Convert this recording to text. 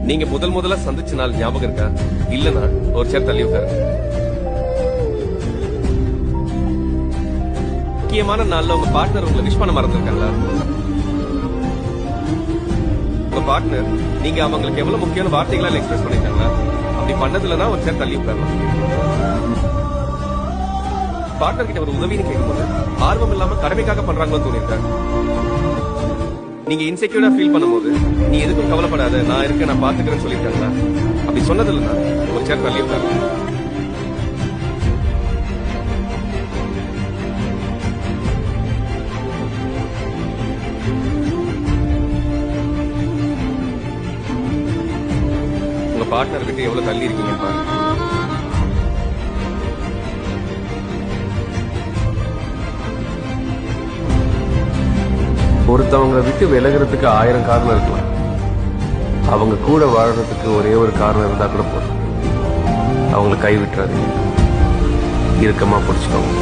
நீங்க முதல்ல சந்திச்ச நாள் ஞாபகம் இருக்கா? இல்லனா ஒரு சேர் தள்ளி உட்காரு. முக்கியமான நாள்ல உங்க பார்ட்னர் உங்களை விஷ் பண்ண மறந்துருக்காங்களா? உங்க பார்ட்னர் நீங்க அவங்களுக்கு எவ்வளவு முக்கியமான வார்த்தைகளால எக்ஸ்பிரஸ் பண்ணிருக்காங்களா? அப்படி பண்ணதுலனா ஒரு சேர் தள்ளி உட்காரலாம். பார்ட்னர் கிட்ட ஒரு உதவின்னு கேட்கும்போது ஆர்வம் இல்லாம கடமைக்காக பண்றாங்கன்னு தோணிருக்காங்க. நீங்க இன்செக்யூரா ஃபீல் பண்ணும்போது நீ எதுக்கும் கவலைப்படாத, நான் இருக்கேன், நான் பாத்துக்கிறேன்னு சொல்லிருக்காங்களா? அப்படி சொன்னது இல்லைன்னா ஒரு சேர் தள்ளி உட்காரலாம். உங்க பார்ட்னர் விட்டு எவ்வளவு தள்ளி இருக்கீங்க பாருங்க. ஒருத்தவங்க விட்டு விலகிறதுக்கு 1000 காரணம் இருக்கலாம். அவங்க கூட வாழறதுக்கு ஒரே ஒரு காரணம் இருந்தா கூட போதும். அவங்களை கைவிட்டுறாதீங்க, இறுக்கமா பிடிச்சுக்கோங்க.